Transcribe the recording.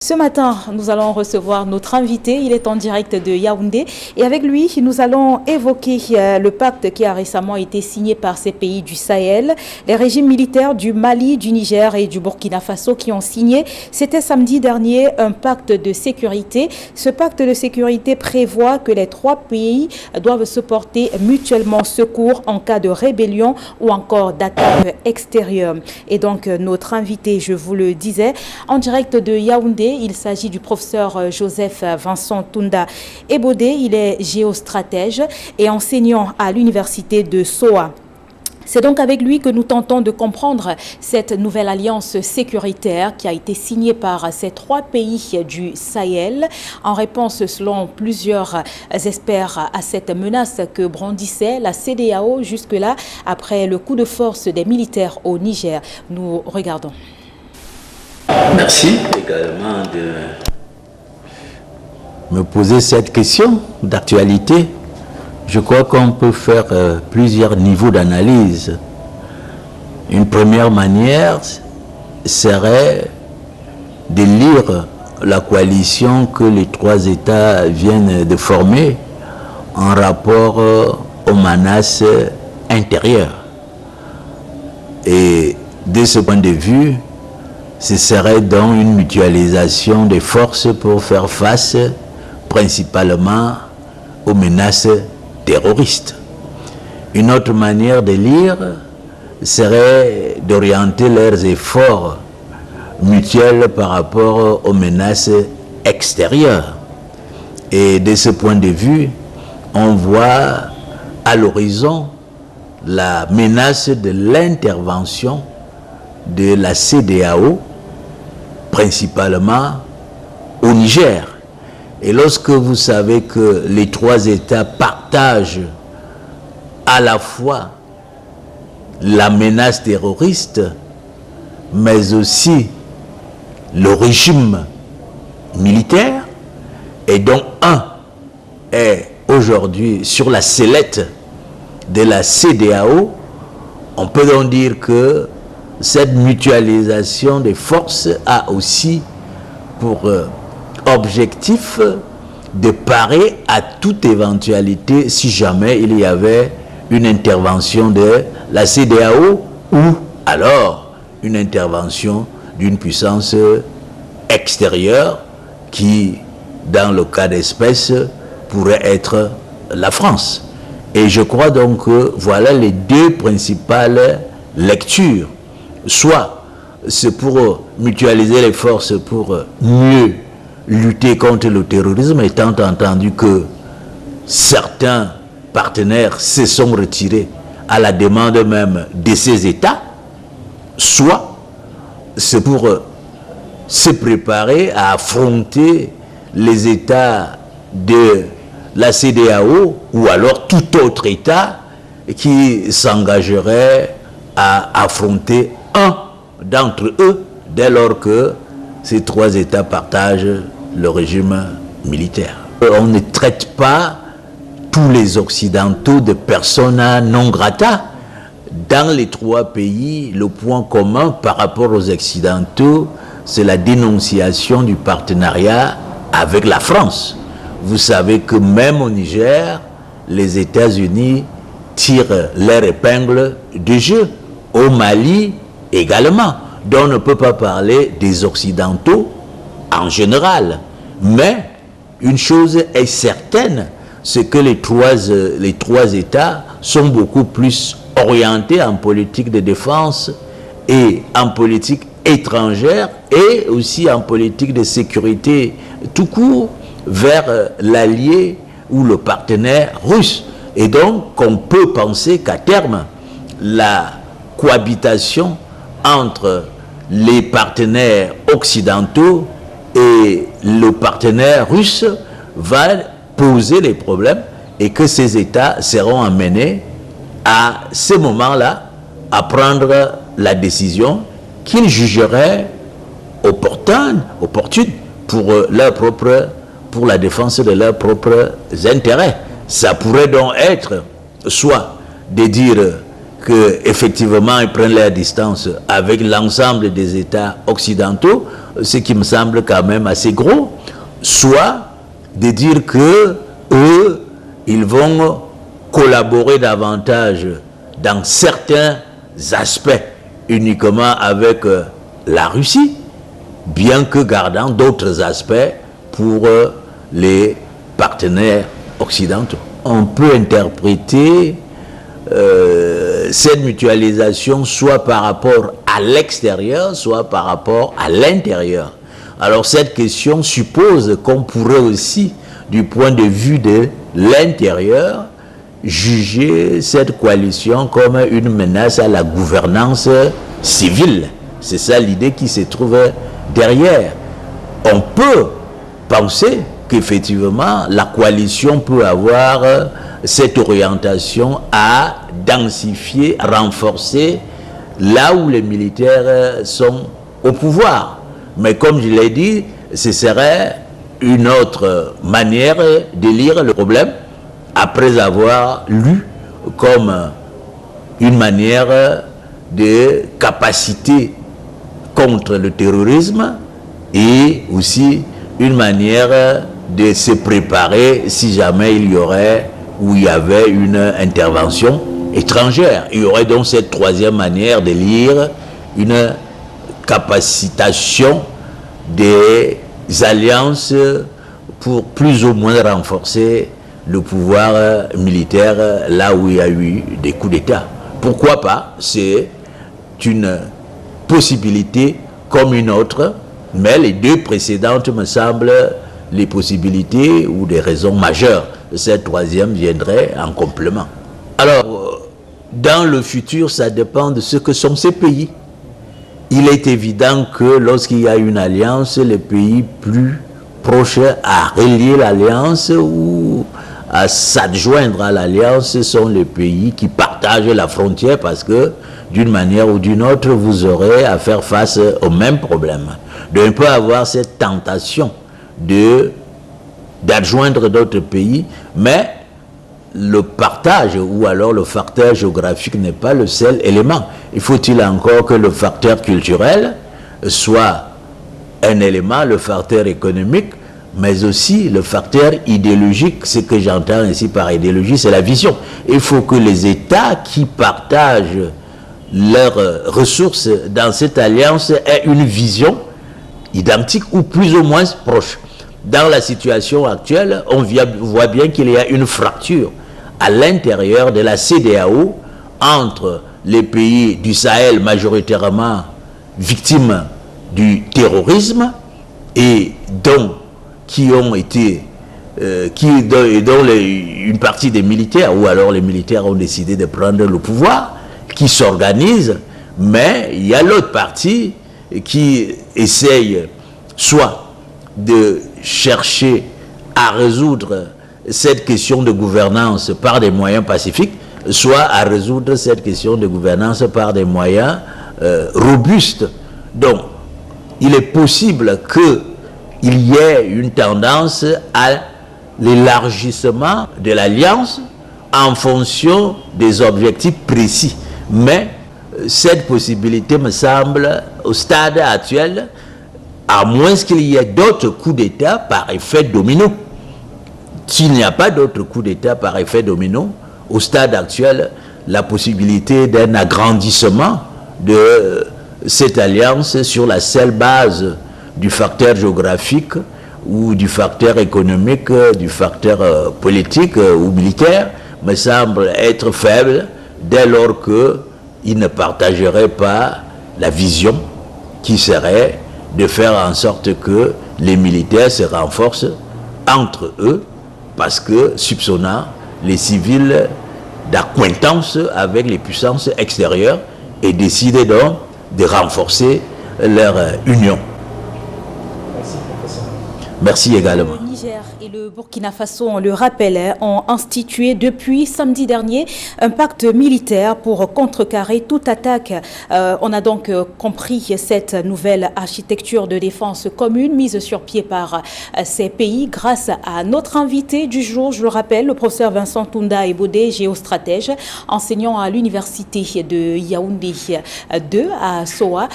Ce matin, nous allons recevoir notre invité. Il est en direct de Yaoundé. Et avec lui, nous allons évoquer le pacte qui a récemment été signé par ces pays du Sahel. Les régimes militaires du Mali, du Niger et du Burkina Faso qui ont signé, c'était samedi dernier, un pacte de sécurité. Ce pacte de sécurité prévoit que les trois pays doivent se porter mutuellement secours en cas de rébellion ou encore d'attaque extérieure. Et donc, notre invité, je vous le disais, en direct de Yaoundé, il s'agit du professeur Joseph Vincent Tunda Ebodé. Il est géostratège et enseignant à l'université de Soa. C'est donc avec lui que nous tentons de comprendre cette nouvelle alliance sécuritaire qui a été signée par ces trois pays du Sahel en réponse, selon plusieurs experts, à cette menace que brandissait la CEDEAO jusque-là après le coup de force des militaires au Niger. Nous regardons. Merci également de me poser cette question d'actualité. Je crois qu'on peut faire plusieurs niveaux d'analyse. Une première manière serait de lire la coalition que les trois États viennent de former en rapport aux menaces intérieures. Et de ce point de vue, ce serait donc une mutualisation des forces pour faire face principalement aux menaces terroristes. Une autre manière de lire serait d'orienter leurs efforts mutuels par rapport aux menaces extérieures. Et de ce point de vue, on voit à l'horizon la menace de l'intervention de la CEDEAO, principalement au Niger. Et lorsque vous savez que les trois États partagent à la fois la menace terroriste, mais aussi le régime militaire, et dont un est aujourd'hui sur la sellette de la CEDEAO, on peut donc dire que cette mutualisation des forces a aussi pour objectif de parer à toute éventualité si jamais il y avait une intervention de la CEDEAO ou alors une intervention d'une puissance extérieure qui, dans le cas d'espèce, pourrait être la France. Et je crois donc que voilà les deux principales lectures. Soit c'est pour mutualiser les forces pour mieux lutter contre le terrorisme, étant entendu que certains partenaires se sont retirés à la demande même de ces États, soit c'est pour se préparer à affronter les États de la CEDEAO ou alors tout autre État qui s'engagerait à affronter un d'entre eux dès lors que ces trois États partagent le régime militaire. On ne traite pas tous les Occidentaux de persona non grata. Dans les trois pays, le point commun par rapport aux Occidentaux, c'est la dénonciation du partenariat avec la France. Vous savez que même au Niger, les États-Unis tirent leur épingle du jeu. Au Mali également. Donc on ne peut pas parler des Occidentaux en général. Mais une chose est certaine, c'est que les trois États sont beaucoup plus orientés en politique de défense et en politique étrangère et aussi en politique de sécurité tout court vers l'allié ou le partenaire russe. Et donc on peut penser qu'à terme, la cohabitation entre les partenaires occidentaux et le partenaire russe va poser les problèmes et que ces États seront amenés à ce moment-là à prendre la décision qu'ils jugeraient opportune pour la défense de leurs propres intérêts. Ça pourrait donc être soit de dire qu'effectivement ils prennent leur distance avec l'ensemble des États occidentaux, ce qui me semble quand même assez gros, soit de dire que eux, ils vont collaborer davantage dans certains aspects uniquement avec la Russie, bien que gardant d'autres aspects pour les partenaires occidentaux. On peut interpréter cette mutualisation soit par rapport à l'extérieur, soit par rapport à l'intérieur. Alors cette question suppose qu'on pourrait aussi, du point de vue de l'intérieur, juger cette coalition comme une menace à la gouvernance civile. C'est ça l'idée qui se trouve derrière. On peut penser qu'effectivement la coalition peut avoir cette orientation à densifier, renforcer là où les militaires sont au pouvoir. Mais comme je l'ai dit, ce serait une autre manière de lire le problème après avoir lu comme une manière de capacité contre le terrorisme et aussi une manière de se préparer si jamais il y aurait ou il y avait une intervention étrangère. Il y aurait donc cette troisième manière de lire une capacitation des alliances pour plus ou moins renforcer le pouvoir militaire là où il y a eu des coups d'État. Pourquoi pas? C'est une possibilité comme une autre, mais les deux précédentes me semblent les possibilités ou des raisons majeures. Cette troisième viendrait en complément. Alors, dans le futur, ça dépend de ce que sont ces pays. Il est évident que lorsqu'il y a une alliance, les pays plus proches à relier l'alliance ou à s'adjoindre à l'alliance sont les pays qui partagent la frontière parce que d'une manière ou d'une autre, vous aurez à faire face au même problème. Donc on peut avoir cette tentation d'adjoindre d'autres pays, mais le partage ou alors le facteur géographique n'est pas le seul élément. Il faut-il encore que le facteur culturel soit un élément, le facteur économique, mais aussi le facteur idéologique. Ce que j'entends ici par idéologie, c'est la vision. Il faut que les États qui partagent leurs ressources dans cette alliance aient une vision identique ou plus ou moins proche. Dans la situation actuelle, on voit bien qu'il y a une fracture à l'intérieur de la CEDEAO entre les pays du Sahel majoritairement victimes du terrorisme et dont une partie des militaires, ou alors les militaires ont décidé de prendre le pouvoir, qui s'organisent, mais il y a l'autre partie qui essaye soit de chercher à résoudre cette question de gouvernance par des moyens pacifiques, soit à résoudre cette question de gouvernance par des moyens robustes. Donc, il est possible qu'il y ait une tendance à l'élargissement de l'alliance en fonction des objectifs précis. Mais cette possibilité me semble, au stade actuel, à moins qu'il y ait d'autres coups d'État par effet domino. S'il n'y a pas d'autres coups d'État par effet domino, au stade actuel, la possibilité d'un agrandissement de cette alliance sur la seule base du facteur géographique ou du facteur économique, du facteur politique ou militaire, me semble être faible dès lors qu'ils ne partageraient pas la vision qui serait de faire en sorte que les militaires se renforcent entre eux parce que soupçonnant les civils d'acquaintance avec les puissances extérieures et décider donc de renforcer leur union. Merci, professeur. Merci également. Le Niger et le Burkina Faso, on le rappelle, ont institué depuis samedi dernier un pacte militaire pour contrecarrer toute attaque. On a donc compris cette nouvelle architecture de défense commune mise sur pied par ces pays grâce à notre invité du jour, je le rappelle, le professeur Vincent Tounda Ebodé, géostratège, enseignant à l'université de Yaoundé 2 à Soa.